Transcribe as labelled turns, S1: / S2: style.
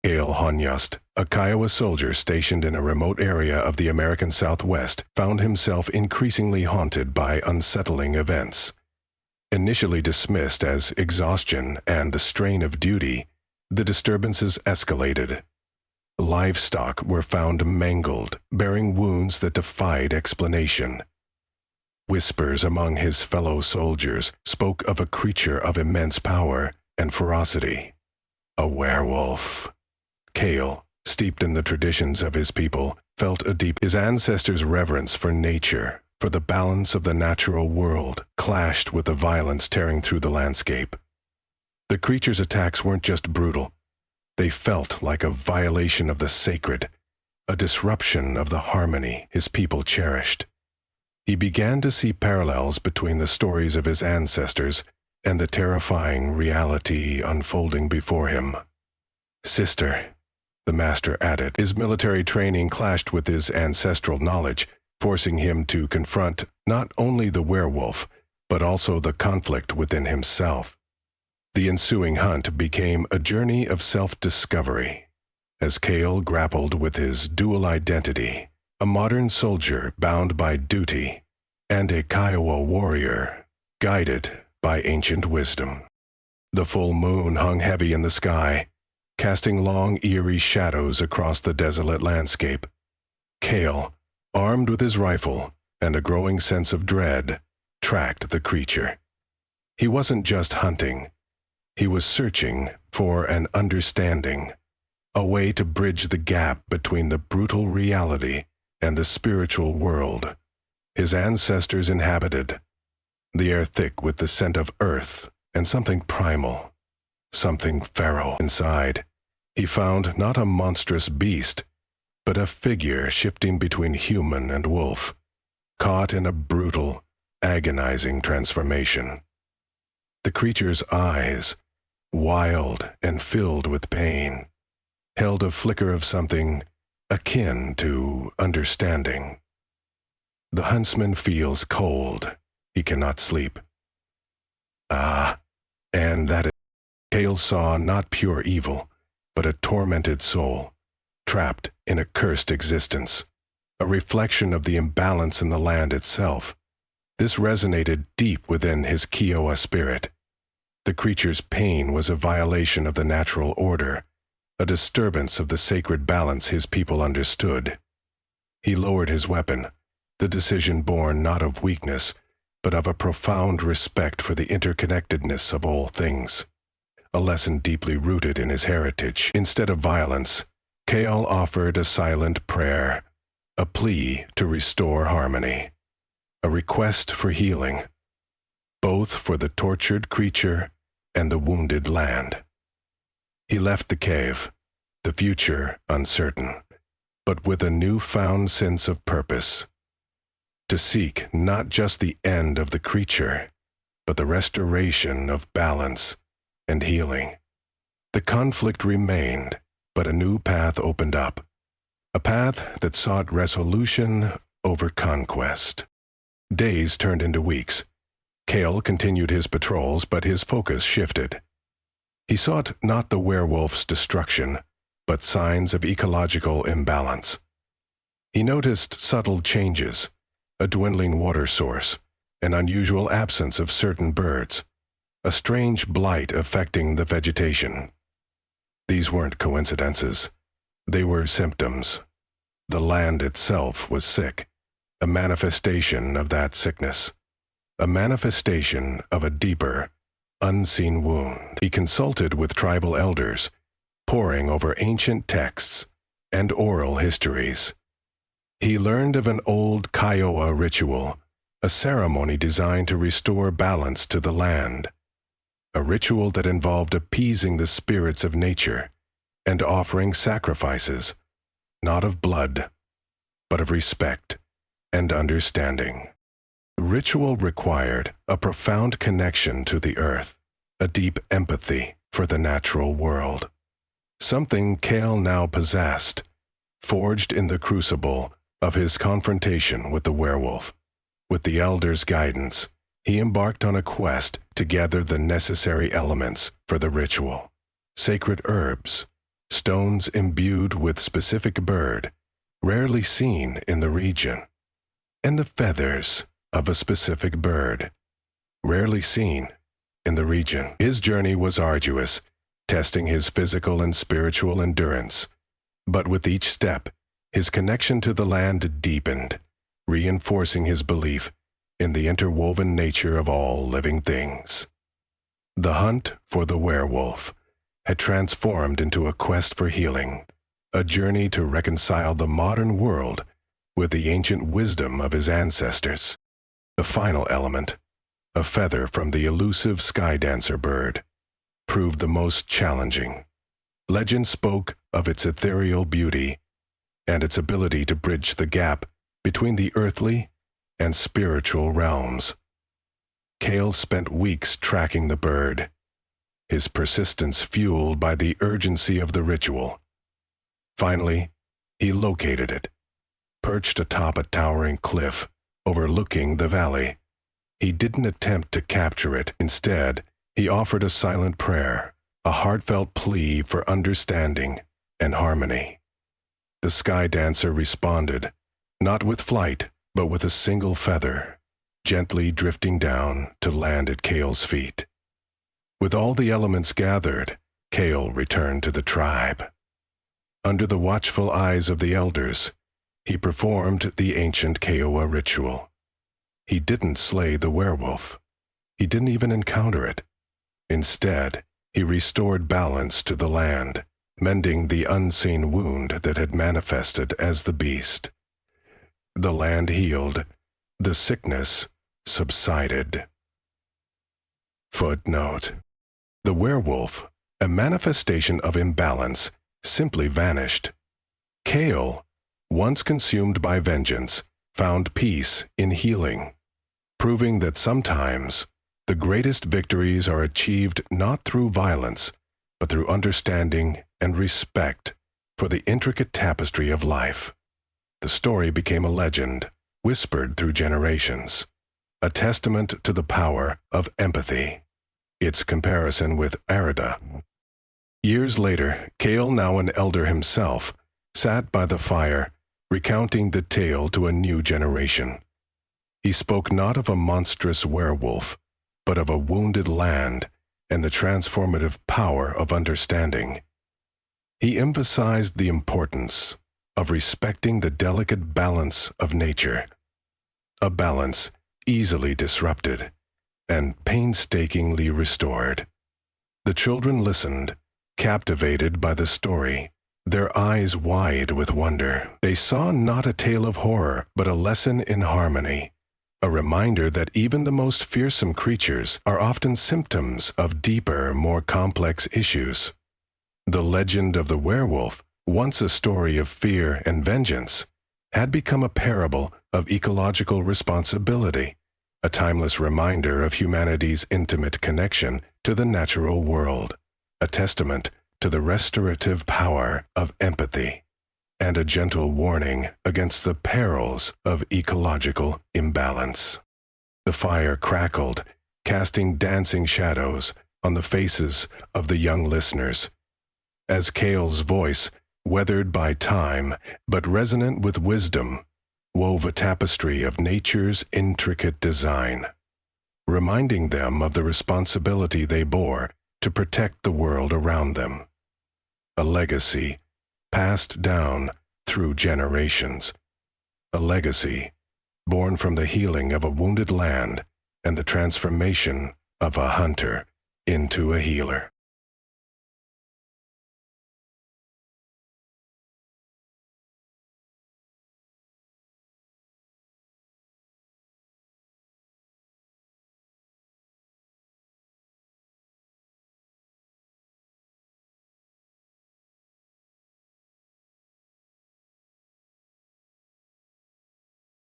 S1: Cale Honyost, a Kiowa soldier stationed in a remote area of the American Southwest, found himself increasingly haunted by unsettling events. Initially dismissed as exhaustion and the strain of duty, the disturbances escalated. Livestock were found mangled, bearing wounds that defied explanation. Whispers among his fellow soldiers spoke of a creature of immense power and ferocity. A werewolf. Cale, steeped in the traditions of his people, felt his ancestors' reverence for nature, for the balance of the natural world, clashed with the violence tearing through the landscape. The creature's attacks weren't just brutal. They felt like a violation of the sacred, a disruption of the harmony his people cherished. He began to see parallels between the stories of his ancestors and the terrifying reality unfolding before him. "Sister," the master added. His military training clashed with his ancestral knowledge, forcing him to confront not only the werewolf, but also the conflict within himself. The ensuing hunt became a journey of self-discovery, as Cale grappled with his dual identity, a modern soldier bound by duty, and a Kiowa warrior guided by ancient wisdom. The full moon hung heavy in the sky, casting long, eerie shadows across the desolate landscape. Cale, armed with his rifle and a growing sense of dread, tracked the creature. He wasn't just hunting. He was searching for an understanding, a way to bridge the gap between the brutal reality and the spiritual world his ancestors inhabited. The air thick with the scent of earth and something primal, something feral inside. He found not a monstrous beast, but a figure shifting between human and wolf, caught in a brutal, agonizing transformation. The creature's eyes, wild and filled with pain, held a flicker of something akin to understanding. The huntsman feels cold. He cannot sleep. And that is. Cale saw not pure evil, but a tormented soul, trapped in a cursed existence, a reflection of the imbalance in the land itself. This resonated deep within his Kiowa spirit. The creature's pain was a violation of the natural order, a disturbance of the sacred balance his people understood. He lowered his weapon, the decision born not of weakness, but of a profound respect for the interconnectedness of all things, a lesson deeply rooted in his heritage. Instead of violence, Cale offered a silent prayer, a plea to restore harmony, a request for healing, both for the tortured creature and the wounded land. He left the cave, the future uncertain, but with a newfound sense of purpose, to seek not just the end of the creature, but the restoration of balance and healing. The conflict remained, but a new path opened up, a path that sought resolution over conquest. Days turned into weeks. Cale continued his patrols, but his focus shifted. He sought not the werewolf's destruction, but signs of ecological imbalance. He noticed subtle changes, a dwindling water source, an unusual absence of certain birds, a strange blight affecting the vegetation. These weren't coincidences. They were symptoms. The land itself was sick, a manifestation of that sickness, a manifestation of a deeper, unseen wound. He consulted with tribal elders, poring over ancient texts and oral histories. He learned of an old Kiowa ritual, a ceremony designed to restore balance to the land, a ritual that involved appeasing the spirits of nature and offering sacrifices, not of blood, but of respect and understanding. The ritual required a profound connection to the earth, a deep empathy for the natural world, something Cale now possessed, forged in the crucible of his confrontation with the werewolf. With the elders' guidance, he embarked on a quest to gather the necessary elements for the ritual: sacred herbs, stones imbued with specific bird, rarely seen in the region, and the feathers of a specific bird, rarely seen in the region. His journey was arduous, testing his physical and spiritual endurance, but with each step, his connection to the land deepened, reinforcing his belief in the interwoven nature of all living things. The hunt for the werewolf had transformed into a quest for healing, a journey to reconcile the modern world with the ancient wisdom of his ancestors. The final element, a feather from the elusive sky dancer bird, proved the most challenging. Legend spoke of its ethereal beauty and its ability to bridge the gap between the earthly and spiritual realms. Kale spent weeks tracking the bird, his persistence fueled by the urgency of the ritual. Finally, he located it, perched atop a towering cliff overlooking the valley. He didn't attempt to capture it. Instead, he offered a silent prayer, a heartfelt plea for understanding and harmony. The sky dancer responded, not with flight, but with a single feather, gently drifting down to land at Kale's feet. With all the elements gathered, Kale returned to the tribe. Under the watchful eyes of the elders, he performed the ancient Kiowa ritual. He didn't slay the werewolf. He didn't even encounter it. Instead, he restored balance to the land, mending the unseen wound that had manifested as the beast. The land healed. The sickness subsided. Footnote: the werewolf, a manifestation of imbalance, simply vanished. Kale, once consumed by vengeance, found peace in healing, proving that sometimes the greatest victories are achieved not through violence, but through understanding and respect for the intricate tapestry of life. The story became a legend, whispered through generations, a testament to the power of empathy. Its comparison with Arida. Years later, Kale, now an elder himself, sat by the fire, recounting the tale to a new generation. He spoke not of a monstrous werewolf, but of a wounded land and the transformative power of understanding. He emphasized the importance of respecting the delicate balance of nature, a balance easily disrupted and painstakingly restored. The children listened, captivated by the story, their eyes wide with wonder. They saw not a tale of horror, but a lesson in harmony, a reminder that even the most fearsome creatures are often symptoms of deeper, more complex issues. The legend of the werewolf, once a story of fear and vengeance, had become a parable of ecological responsibility, a timeless reminder of humanity's intimate connection to the natural world, a testament to the restorative power of empathy, and a gentle warning against the perils of ecological imbalance. The fire crackled, casting dancing shadows on the faces of the young listeners, as Kale's voice, weathered by time but resonant with wisdom, wove a tapestry of nature's intricate design, reminding them of the responsibility they bore to protect the world around them. A legacy passed down through generations, a legacy born from the healing of a wounded land and the transformation of a hunter into a healer.